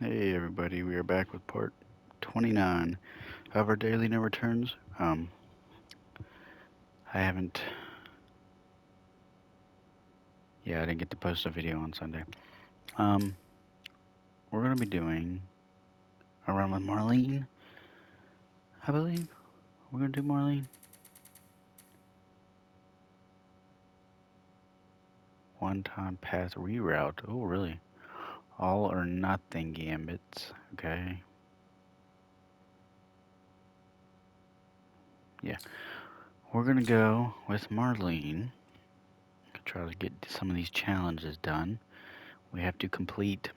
Hey everybody, we are back with part 29 of our daily no returns. I haven't, I didn't get to post a video on Sunday. Um, we're gonna be doing a run with Marlene, I believe. We're gonna do Marlene. One time path reroute. Oh, really? All or nothing gambits. Okay. Yeah, we're gonna go with Marlene. Try to get some of these challenges done. We have to complete,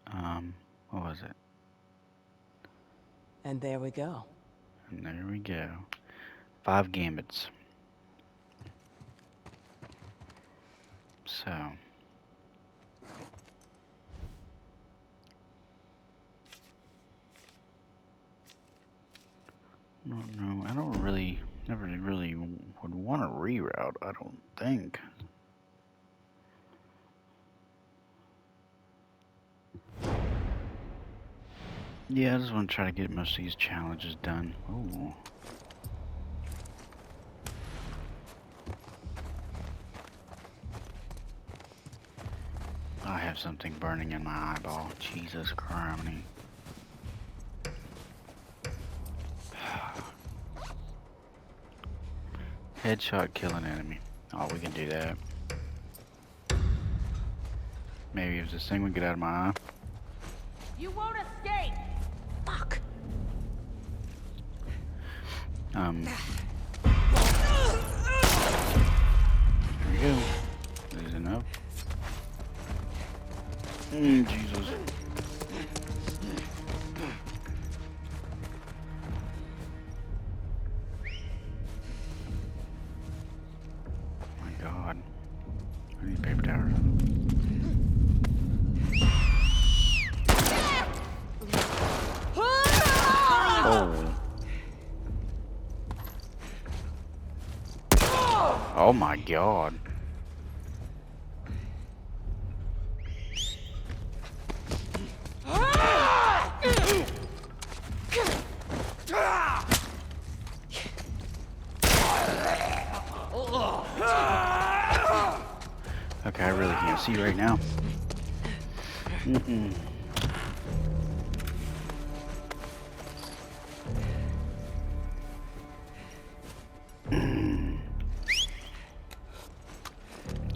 what was it? And there we go. And there we go. 5 gambits. So, no, I don't really, never really would want to reroute, I don't think. Yeah, I just want to try to get most of these challenges done. Ooh. I have something burning in my eyeball. Jesus Christ. Headshot kill an enemy. Oh, we can do that. Maybe if this thing would get out of my eye. You won't escape! Fuck! There we go. There's enough. Jesus. My God. I need paper towels. Oh. Oh my God. Okay, I really can't see right now.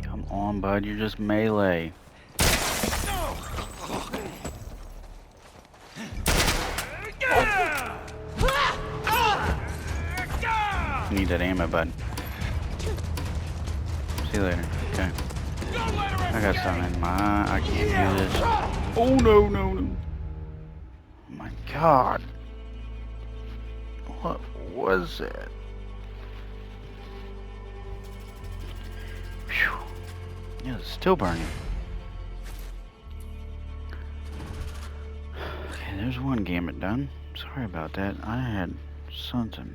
Come on, bud, you're just melee. You need that ammo, bud. See you later. Okay. I got something in my eye. I can't do this. Oh, no, no, no. Oh, my God. What was that? Phew. Yeah, it's still burning. Okay, there's one gambit done. Sorry about that. I had something.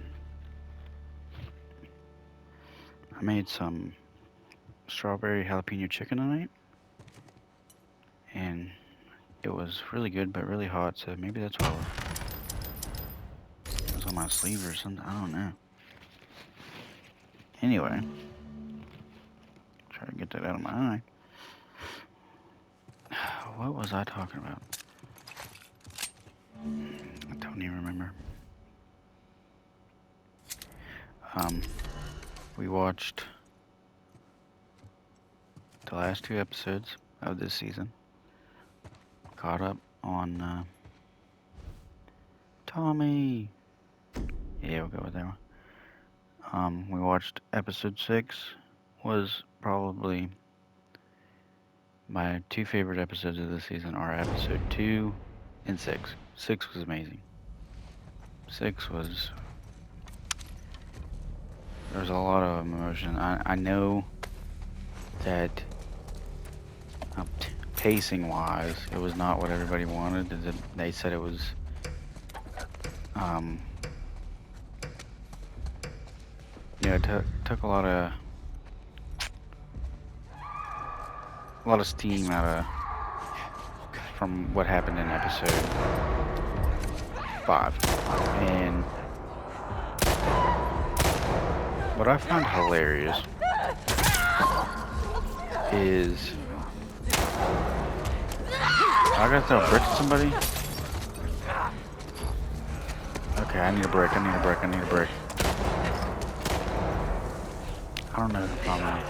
I made some strawberry jalapeno chicken tonight. And it was really good, but really hot, so maybe that's why it was on my sleeve or something. I don't know. Anyway, try to get that out of my eye. What was I talking about? I don't even remember. We watched the last 2 episodes of this season. Caught up on Tommy. Yeah, we'll go with that one. We watched episode 6. Was probably my 2 favorite episodes of the season are episode 2 and 6. 6 was amazing. 6 was... There's a lot of emotion. I know that pacing-wise, it was not what everybody wanted. They said it was... yeah, it took a lot of steam out from what happened in episode 5. And what I find hilarious is I gotta throw a brick at somebody. Okay, I need a brick. I need a brick. I need a brick. I don't know if I'm nice.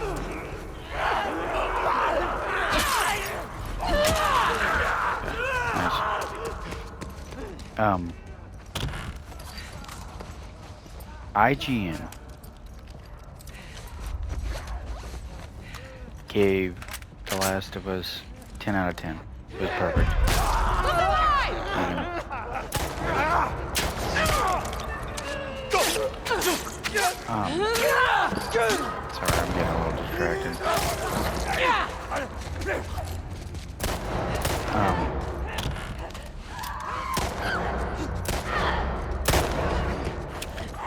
IGN gave The Last of Us 10 out of 10. It was perfect. Sorry, I'm getting a little distracted.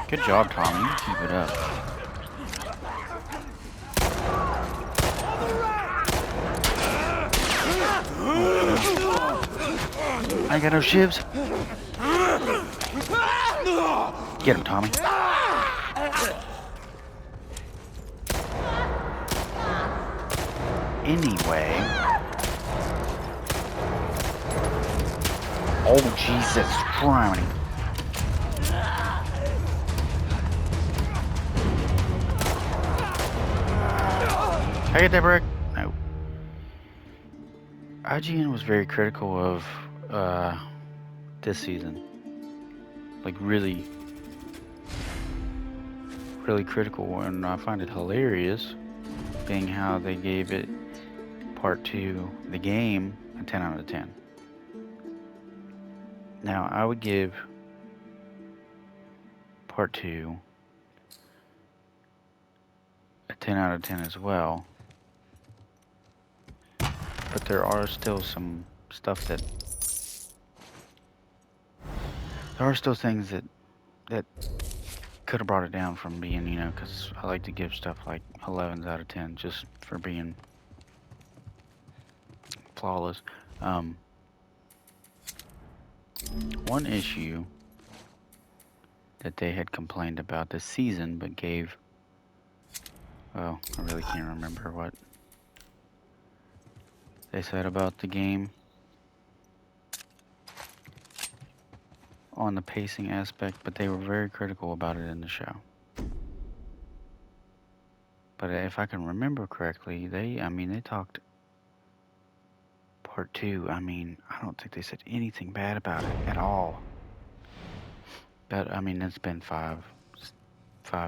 Good job, Tommy. Keep it up. I ain't got no shivs. Get him, Tommy. Anyway. Oh, Jesus Christ. I get that brick? No. IGN was very critical of this season. Like really critical, and I find it hilarious being how they gave it part 2, the game, a 10 out of 10. Now I would give part 2 a 10 out of 10 as well. But there are still some stuff that there are still things that could have brought it down from being, you know, because I like to give stuff like 11s out of 10 just for being flawless. One issue that they had complained about this season, but gave, well, I really can't remember what they said about the game on the pacing aspect, but they were very critical about it in the show. But if I can remember correctly, they talked part 2. I mean, I don't think they said anything bad about it at all. But I mean, it's been 5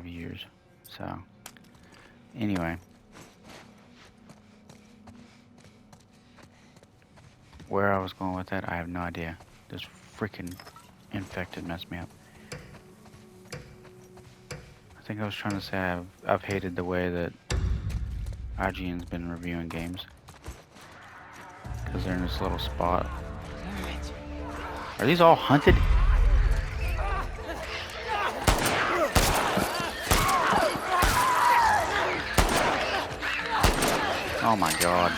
years. So anyway, where I was going with that, I have no idea. This freaking infected messed me up. I think I was trying to say I've hated the way that IGN's been reviewing games. Because they're in this little spot. Are these all hunted? Oh my god.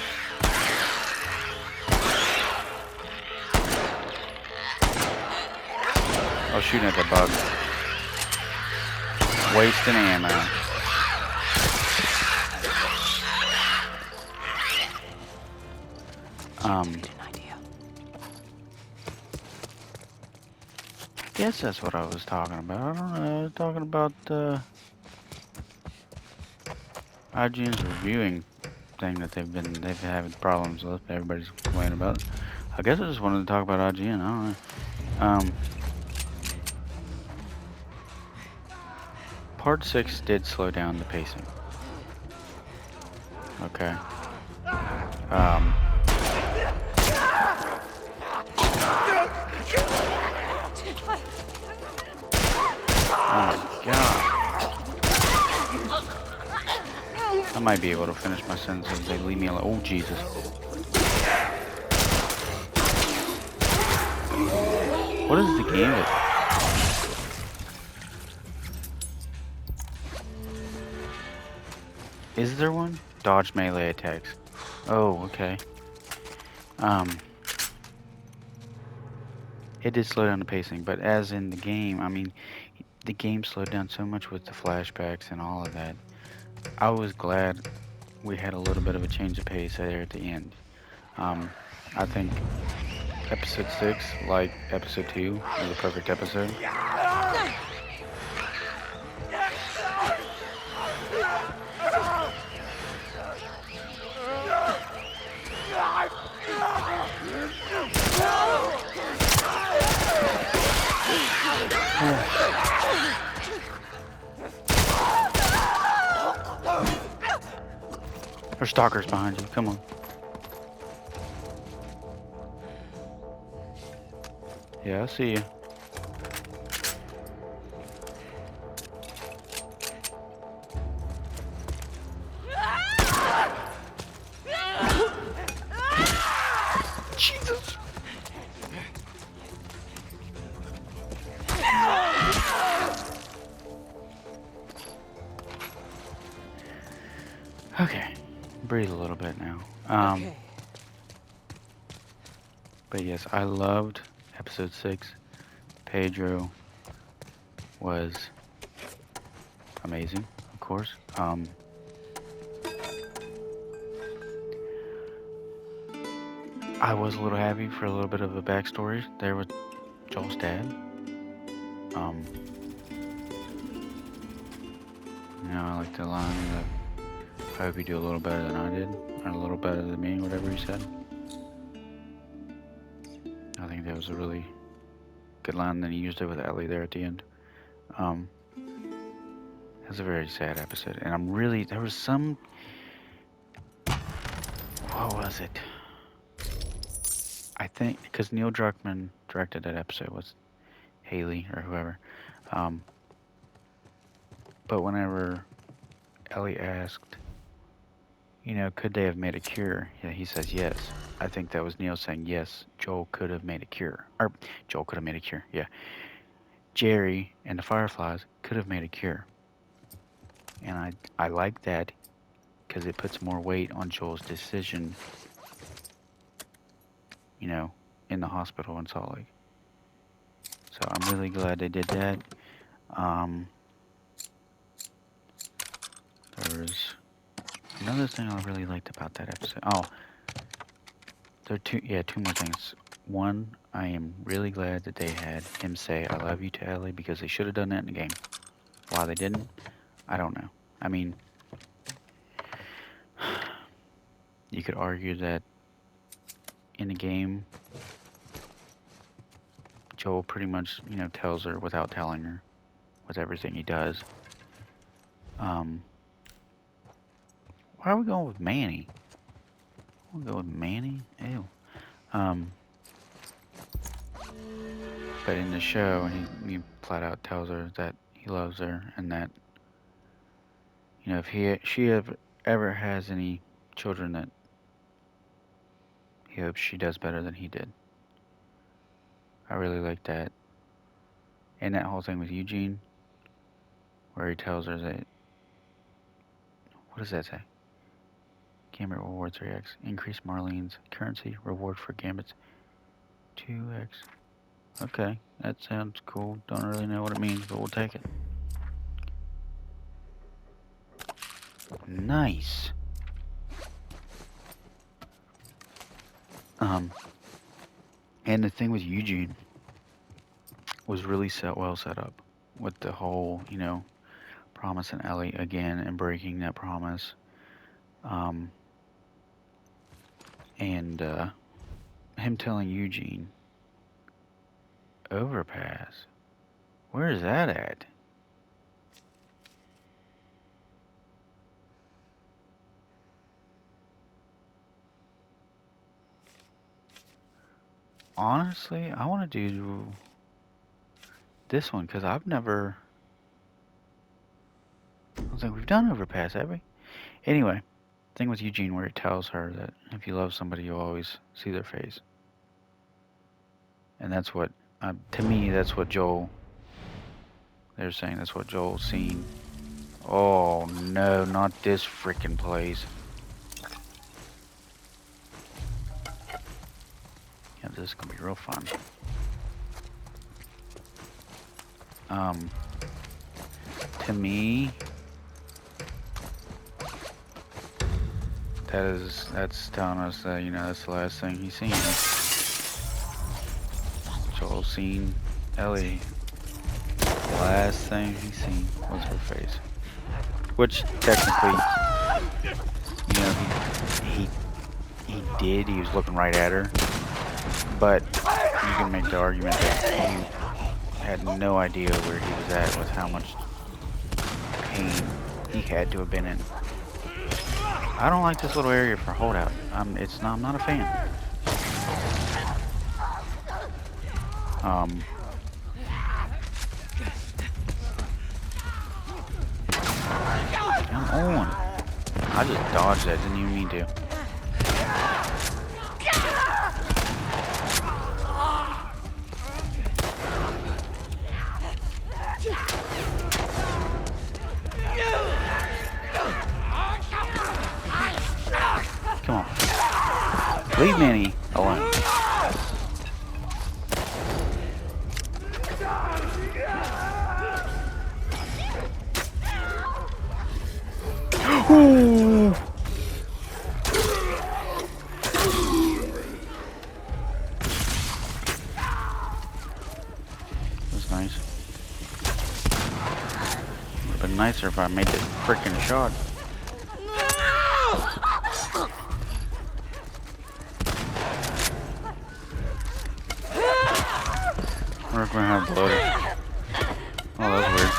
I was shooting at the bug. Wasting ammo. I guess that's what I was talking about. I don't know. I was talking about IGN's reviewing thing that they've having problems with. Everybody's complaining about. I guess I just wanted to talk about IGN. I don't know. Part 6 did slow down the pacing. Okay. Oh my god. I might be able to finish my sentence if they leave me alone. Oh Jesus. What is the game? Is there one? Dodge melee attacks. Oh, okay. it did slow down the pacing, but as in the game, I mean, the game slowed down so much with the flashbacks and all of that. I was glad we had a little bit of a change of pace there at the end. Um, I think episode 6, like episode 2, was a perfect episode. There's stalkers behind you. Come on. Yeah, I see you. Jesus. Okay, breathe a little bit now. Okay. But yes, I loved episode 6. Pedro was amazing, of course. I was a little happy for a little bit of a backstory there with Joel's dad. Um, I like the line that I hope you do a little better than I did, or a little better than me, whatever he said. I think that was a really good line. Then he used it with Ellie there at the end. It was a very sad episode, and there was some, what was it? I think, because Neil Druckmann directed that episode, was Haley or whoever. But whenever Ellie asked, could they have made a cure? Yeah, he says yes. I think that was Neil saying yes, Joel could have made a cure. Or, Joel could have made a cure, yeah. Jerry and the Fireflies could have made a cure. And I like that because it puts more weight on Joel's decision, in the hospital in Salt Lake. So I'm really glad they did that. There was another thing I really liked about that episode. Oh, there are two more things. One, I am really glad that they had him say "I love you" to Ellie because they should have done that in the game. Why they didn't, I don't know. I mean, you could argue that in the game, Joel pretty much, tells her without telling her with everything he does. Why are we going with Manny? We'll go with Manny? Ew. But in the show, he flat out tells her that he loves her and that, if she ever has any children, that he hopes she does better than he did. I really like that. And that whole thing with Eugene, where he tells her that, what does that say? Gambit reward 3x. Increase Marlene's currency. Reward for Gambit's 2x. Okay, that sounds cool. Don't really know what it means, but we'll take it. Nice. And the thing with Eugene was really well set up with the whole, promising Ellie again and breaking that promise. And him telling Eugene, overpass. Where is that at? Honestly, I want to do this one because I don't think we've done overpass, have we? Anyway, thing with Eugene where it tells her that if you love somebody, you'll always see their face. And that's what, to me, that's what they're saying that's what Joel's seen. Oh no, not this freaking place. Yeah, this is gonna be real fun. Um, to me, that's telling us that, you know, that's the last thing he's seen. Joel's seen Ellie. The last thing he seen was her face. Which technically, you know, he did. He was looking right at her. But you can make the argument that he had no idea where he was at with how much pain he had to have been in. I don't like this little area for holdout. I'm not a fan. Um, Come on. I just dodged that, didn't even mean to. Come on. Leave Manny alone. Ooh. That's nice. Would have been nicer if I made that freaking shot. We're gonna have blood. Oh, that's weird.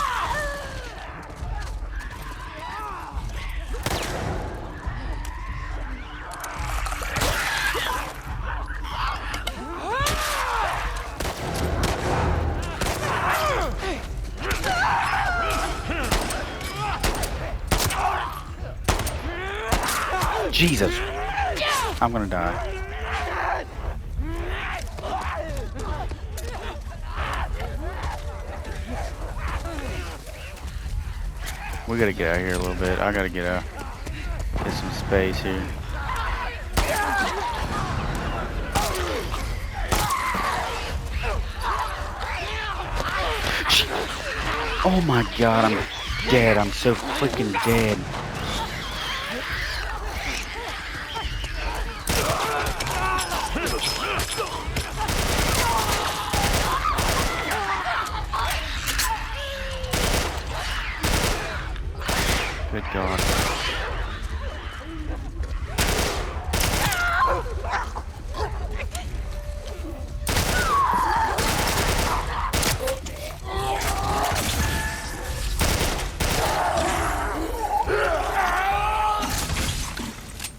Jesus! I'm gonna die. We gotta get out of here a little bit. I gotta get out. Get some space here. Oh my god, I'm dead. I'm so freaking dead. Good god.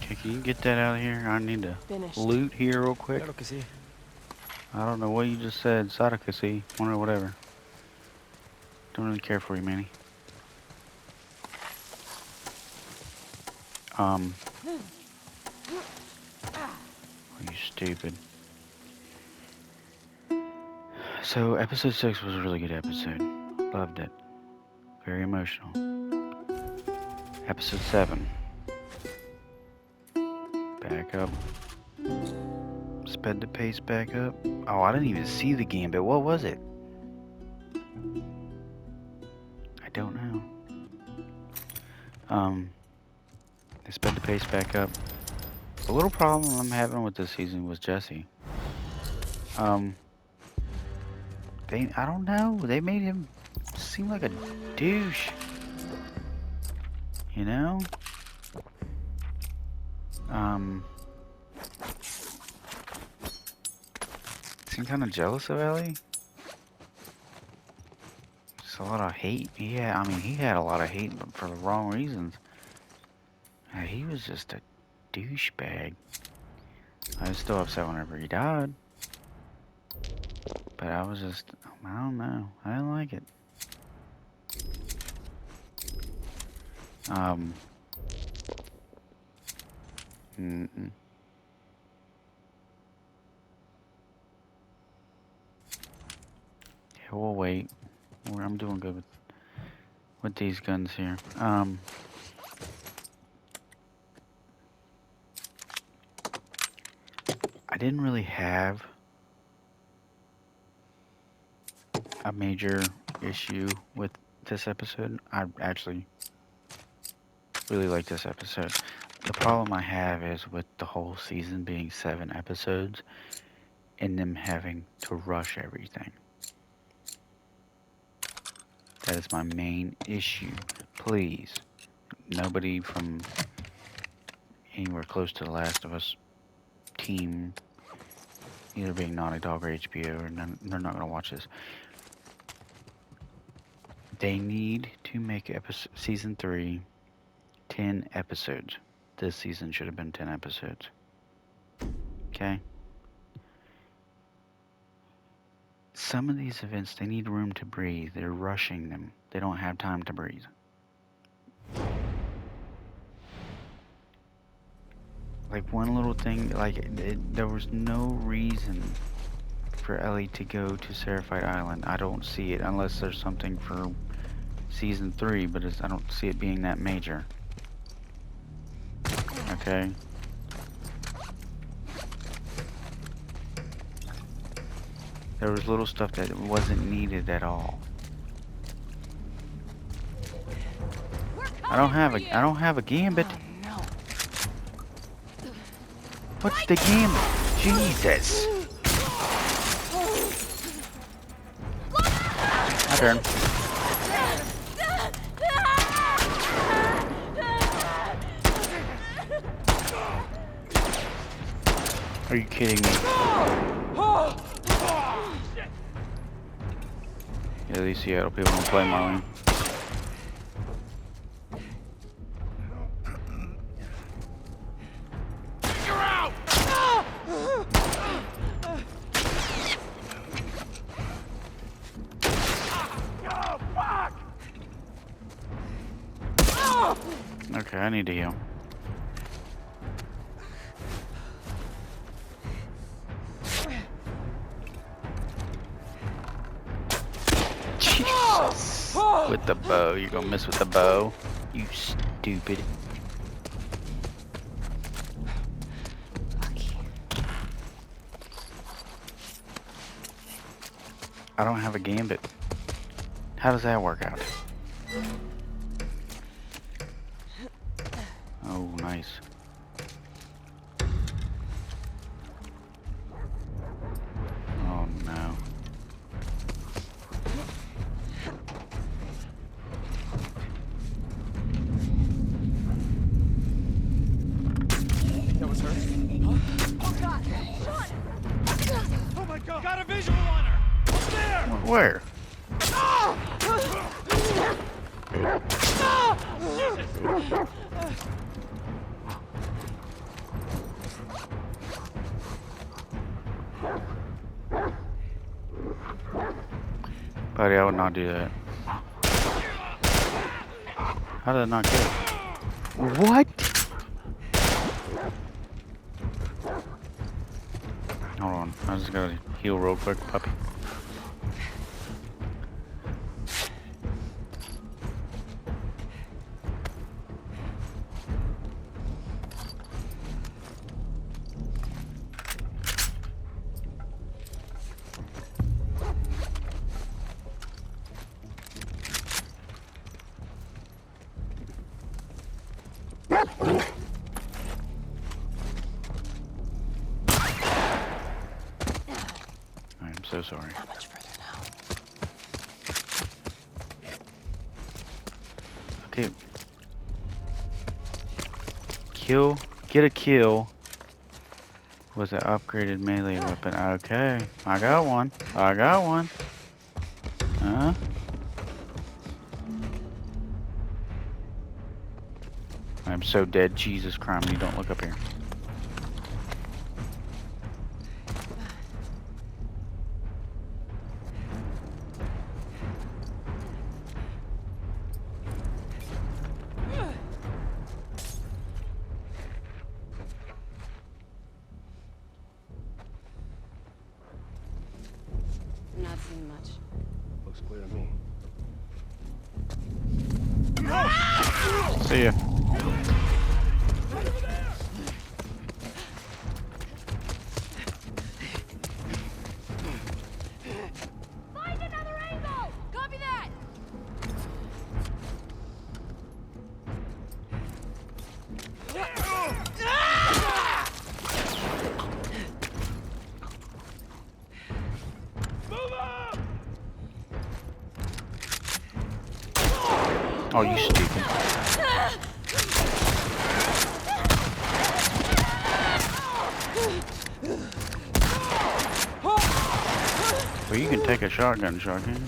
Okay, can you get that out of here? I need to loot here real quick. Claro que sí. I don't know what you just said. Sadakasi. Or whatever. Don't really care for you, Manny. Oh, you stupid. So, episode 6 was a really good episode. Loved it. Very emotional. Episode 7. Back up. Sped the pace back up. Oh, I didn't even see the gambit. What was it? I don't know. They sped the pace back up. The little problem I'm having with this season was Jesse. I don't know. They made him seem like a douche. You know? Seemed kind of jealous of Ellie. Just a lot of hate. Yeah, I mean, he had a lot of hate, but for the wrong reasons. He was just a douchebag. I was still upset whenever he died. But I was just, I don't know. I didn't like it. Mm-mm. Yeah, we'll wait. I'm doing good with these guns here. I didn't really have a major issue with this episode. I actually really like this episode. The problem I have is with the whole season being 7 episodes and them having to rush everything. That is my main issue. Please, nobody from anywhere close to The Last of Us team, either being Naughty Dog or HBO, or none, they're not going to watch this. They need to make season 3 10 episodes. This season should have been 10 episodes. Okay? Some of these events, they need room to breathe. They're rushing them. They don't have time to breathe. Like one little thing, like there was no reason for Ellie to go to Seraphite Island. I don't see it unless there's something for season 3, but I don't see it being that major. Okay? There was little stuff that wasn't needed at all. I don't have a gambit. Oh, no. What's the gambit? Jesus. My turn. Are you kidding me? Yeah, these Seattle people don't play Marlene. You're out! Oh, fuck! Okay, I need to heal. Jesus. With the bow. You're gonna miss with the bow? You stupid. I don't have a gambit. How does that work out? Oh, nice. Oh, no. That was her? Oh, God. Shot! Oh my god! Got a visual on her! Up there! Where? Buddy, I would not do that. How did I not get it? What? Hold on, I just gotta heal real quick, puppy. I'm so sorry. How much further now? Okay. Get a kill with an upgraded melee weapon. Okay, I got one. Huh? I'm so dead. Jesus Christ, you don't look up here. I'm not seeing much. Looks clear to me. See ya. Find another angle! Copy that! Oh, you stupid. Well, you can take a shotgun shot, can you?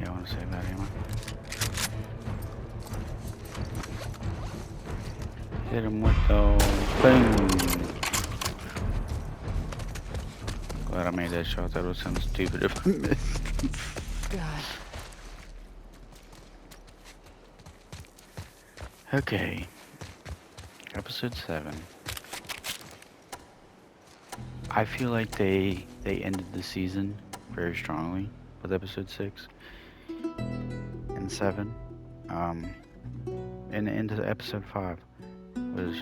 Yeah, I want to save that ammo. Hit him with those. Boom. Glad I made that shot. That would sound stupid if I missed. God. Okay. Episode 7. I feel like they ended the season very strongly with episode 6 and 7. And into episode 5 was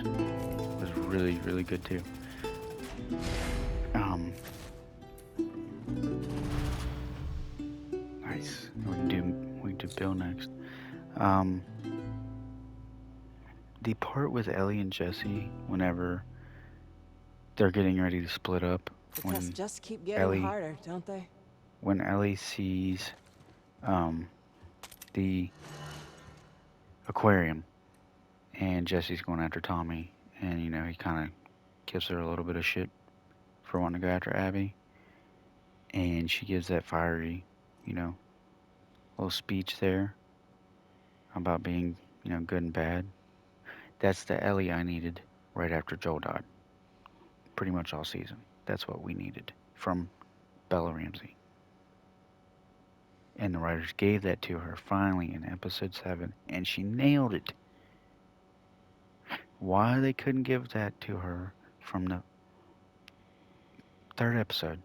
really good too. Nice. We can do Bill next. The part with Ellie and Jesse, whenever they're getting ready to split up, The when tests just keep getting Ellie, harder, don't they? when Ellie sees the aquarium and Jesse's going after Tommy, and you know he kind of gives her a little bit of shit for wanting to go after Abby, and she gives that fiery, you know, little speech there about being, you know, good and bad. That's the Ellie I needed right after Joel died. Pretty much all season. That's what we needed from Bella Ramsey. And the writers gave that to her finally in episode 7, and she nailed it. Why they couldn't give that to her from the 3rd episode?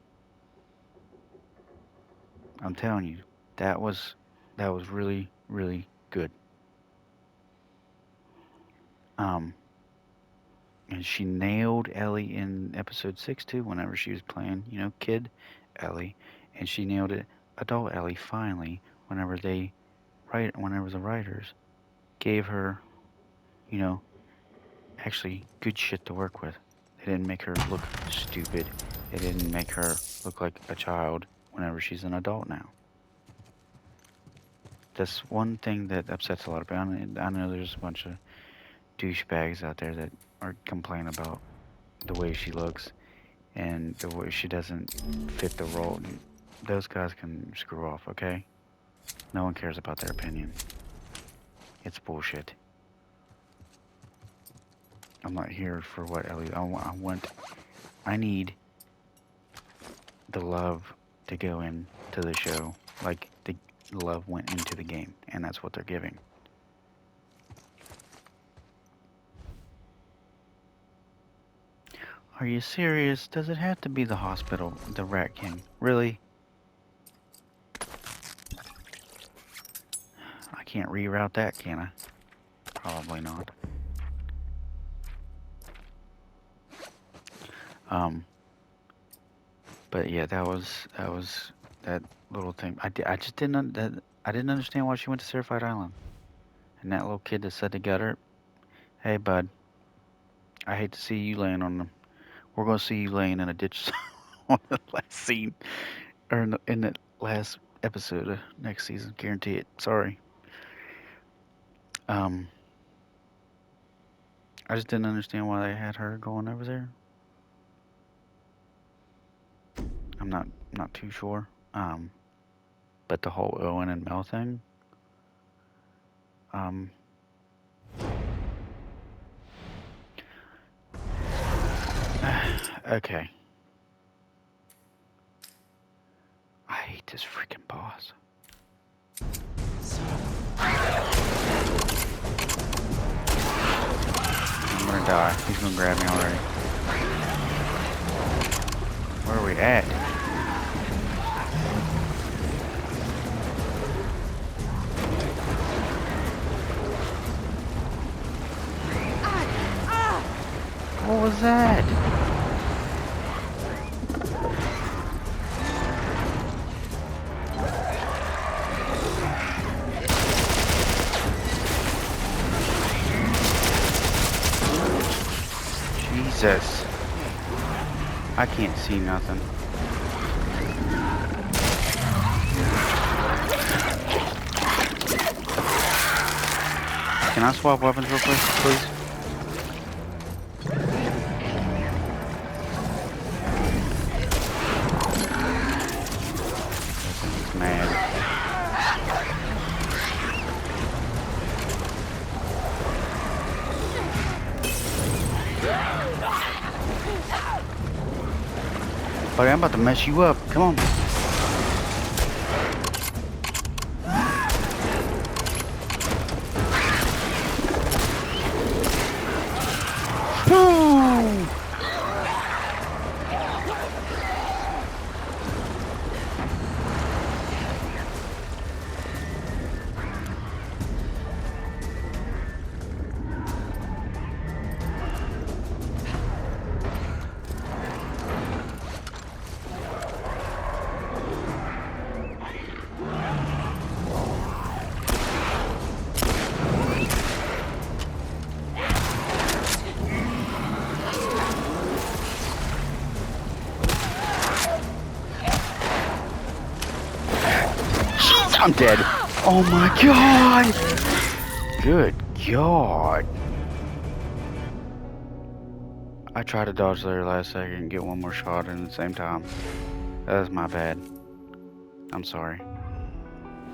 I'm telling you, that was really good. And she nailed Ellie in episode 6 too, whenever she was playing, you know, kid Ellie, and she nailed it adult Ellie finally whenever the writers gave her, you know, actually good shit to work with. They didn't make her look stupid. They didn't make her look like a child whenever she's an adult now. That's one thing that upsets a lot of people. I know there's a bunch of douchebags out there that are complaining about the way she looks and the way she doesn't fit the role. Those guys can screw off, okay? No one cares about their opinion. It's bullshit. I'm not here for what Ellie. I need the love to go into the show, like the love went into the game, and that's what they're giving. Are you serious? Does it have to be the hospital, the Rat King? Really? I can't reroute that, can I? Probably not. But yeah, that was that little thing. I just I didn't understand why she went to Surfside Island. And that little kid that said to Gutter, "Hey bud, I hate to see you laying on the. We're gonna see you laying in a ditch on the last scene, or in the last episode of next season. Guarantee it. Sorry. Um, I just didn't understand why they had her going over there. I'm not too sure. But the whole Owen and Mel thing. Um, okay. I hate this freaking boss. I'm gonna die. He's gonna grab me already. Where are we at? What was that? Jesus. I can't see nothing. Can I swap weapons real quick, please? I think he's mad. Buddy, I'm about to mess you up. Come on. Boom! Jeez, I'm dead. Oh my god! Good god. I tried to dodge there last second and get one more shot in at the same time. That was my bad. I'm sorry.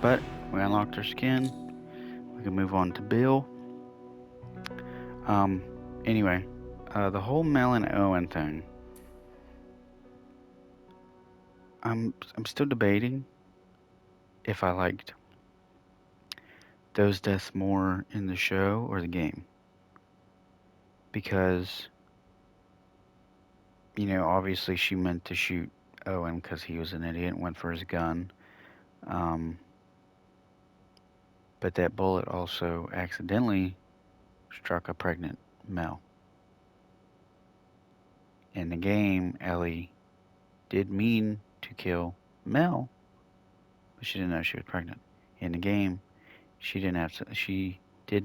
But we unlocked our skin. We can move on to Bill. Anyway, the whole Mel and Owen thing. I'm still debating if I liked those deaths more in the show or the game. Because, you know, obviously she meant to shoot Owen because he was an idiot and went for his gun. But that bullet also accidentally struck a pregnant Mel. In the game, Ellie did mean to kill Mel, but she didn't know she was pregnant. In the game, she did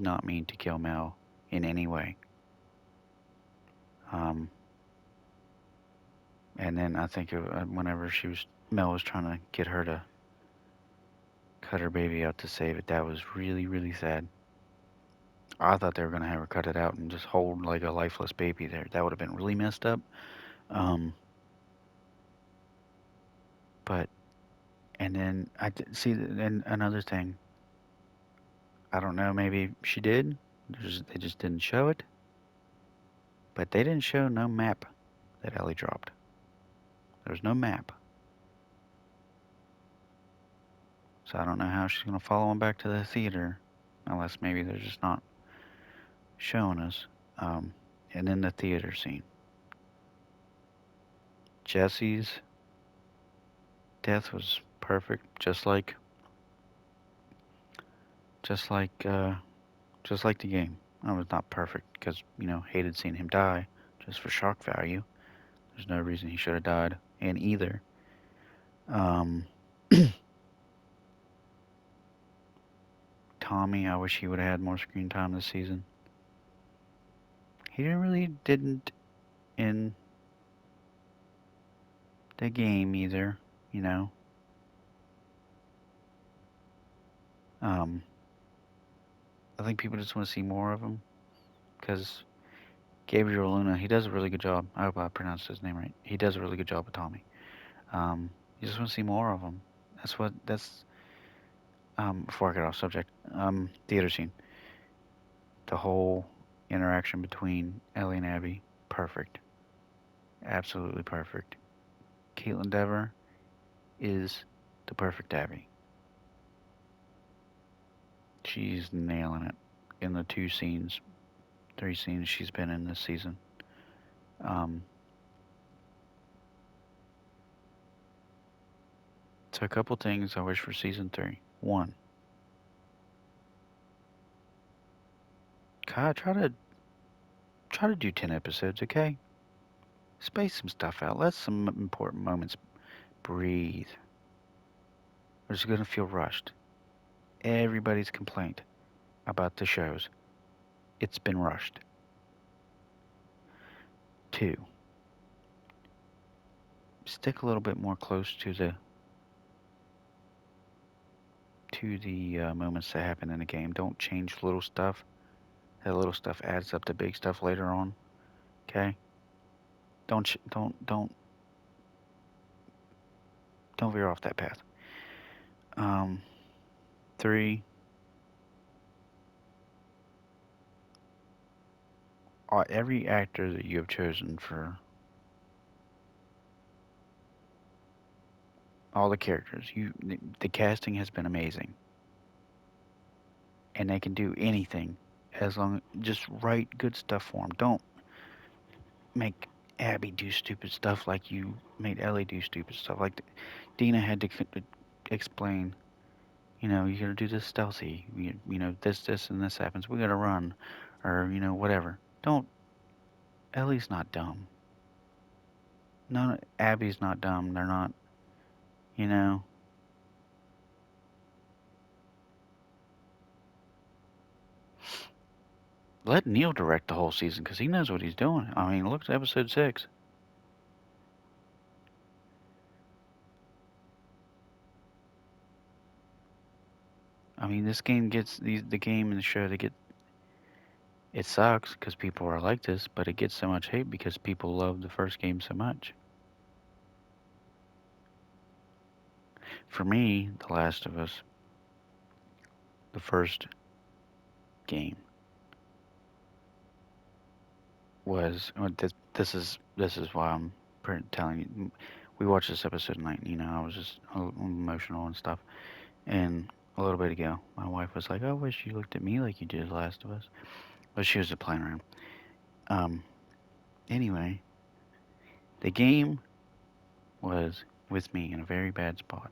not mean to kill Mel in any way. And then I think whenever Mel was trying to get her to cut her baby out to save it, that was really, really sad. I thought they were gonna have her cut it out and just hold like a lifeless baby there. That would have been really messed up. But and then see, and another thing. I don't know. Maybe she did. They just didn't show it. But they didn't show no map that Ellie dropped. There was no map. So I don't know how she's gonna follow him back to the theater, unless maybe they're just not showing us. And then the theater scene. Jesse's death was perfect, just like the game. It was not perfect because hated seeing him die, just for shock value. There's no reason he should have died in either. Tommy, I wish he would have had more screen time this season. He didn't in the game either, you know. I think people just want to see more of him because Gabriel Luna, he does a really good job. I hope I pronounced his name right. He does a really good job with Tommy. You just want to see more of him. That's before I get off subject. Theater scene. The whole interaction between Ellie and Abby, perfect. Absolutely perfect. Caitlin Dever is the perfect Abby. She's nailing it in the 3 scenes she's been in this season. So a couple things I wish for season 3. 1, God, try to do 10 episodes, okay? Space some stuff out. Let some important moments breathe. Or it's gonna feel rushed. Everybody's complaint about the shows. It's been rushed. 2, stick a little bit more close to the moments that happen in the game. Don't change little stuff. That little stuff adds up to big stuff later on. Okay? Don't veer off that path. Um, 3, every actor that you have chosen for all the characters, the casting has been amazing, and they can do anything as long just write good stuff for them. Don't make Abby do stupid stuff like you made Ellie do stupid stuff. Like Dina had to explain, you gotta do this stealthy. This, and this happens. We gotta run, or whatever. Don't. Ellie's not dumb. No, Abby's not dumb. They're not. You know. Let Neil direct the whole season because he knows what he's doing. I mean, look at episode 6. I mean, this game gets the game and the show. They get it sucks because people are like this, but it gets so much hate because people love the first game so much. For me, The Last of Us, the first game was. This is why I'm telling you. We watched this episode night. I was just emotional and stuff. And a little bit ago, my wife was like, "I wish you looked at me like you did The Last of Us," but she was just playing around. Um. Anyway, the game was with me in a very bad spot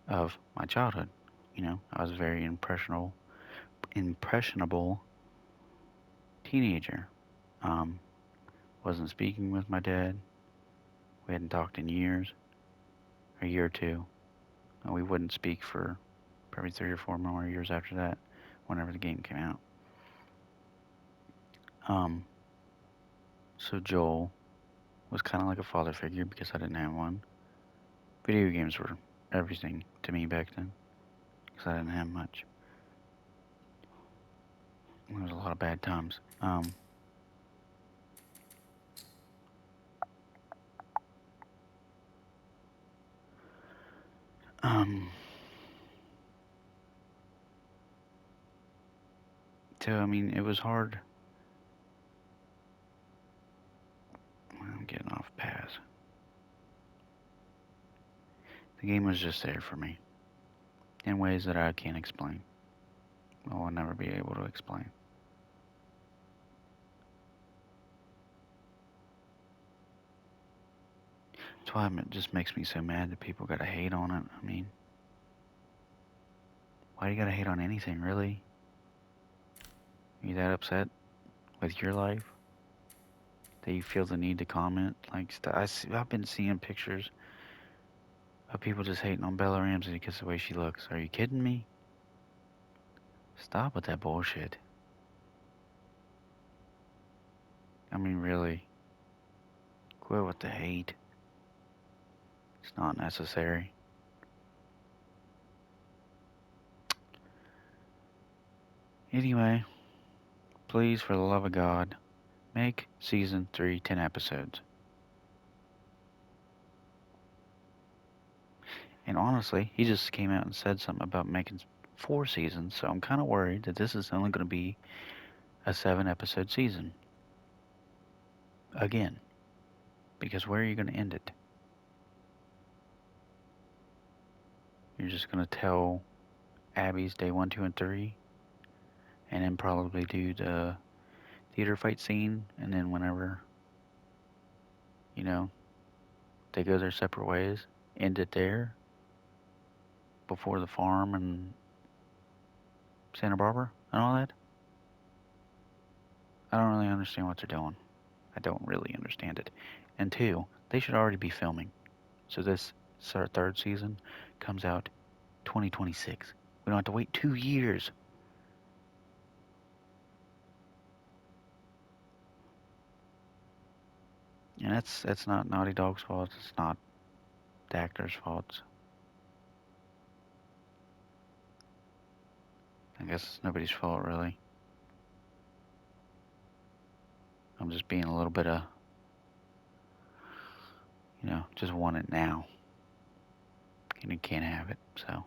of my childhood. I was a very impressionable teenager. Um, wasn't speaking with my dad. We hadn't talked in years, a year or two. And we wouldn't speak for probably 3 or 4 more years after that, whenever the game came out. Um, so Joel was kind of like a father figure because I didn't have one. Video games were everything to me back then because I didn't have much. There was a lot of bad times. Um, so I mean, it was hard. I'm getting off paths. The game was just there for me in ways that I can't explain. Well, I'll never be able to explain. That's why it just makes me so mad that people gotta hate on it. I mean, why do you gotta hate on anything, really? Are you that upset with your life that you feel the need to comment? Like, I've been seeing pictures of people just hating on Bella Ramsey because of the way she looks. Are you kidding me? Stop with that bullshit. I mean, really. Quit with the hate. It's not necessary. Anyway, please, for the love of God, make season 3 10 episodes. And honestly, he just came out and said something about making 4 seasons, so I'm kind of worried that this is only going to be a 7-episode season. Again. Because where are you going to end it? You're just going to tell Abby's day 1, 2, and 3, and then probably do the theater fight scene, and then whenever, you know, they go their separate ways, end it there before the farm and Santa Barbara and all that. I don't really understand what they're doing. I don't really understand it. And 2, they should already be filming. So this third season comes out 2026. We don't have to wait 2 years. And that's not Naughty Dog's fault. It's not the actor's fault. I guess it's nobody's fault, really. I'm just being a little bit of, just want it now. And you can't have it, so.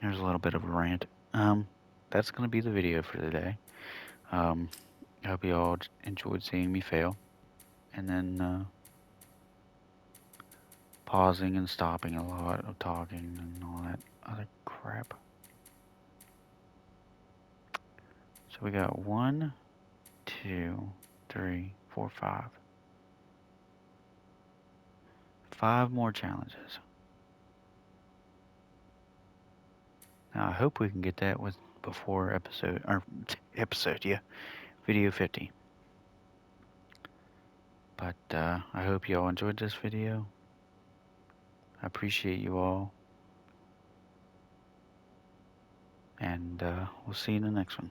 There's a little bit of a rant. That's going to be the video for today. I hope you all enjoyed seeing me fail. And then, pausing and stopping a lot of talking and all that other crap. So we got 1, 2, 3, 4, 5. 5 more challenges. Now I hope we can get that with before video 50. But I hope you all enjoyed this video. I appreciate you all. And we'll see you in the next one.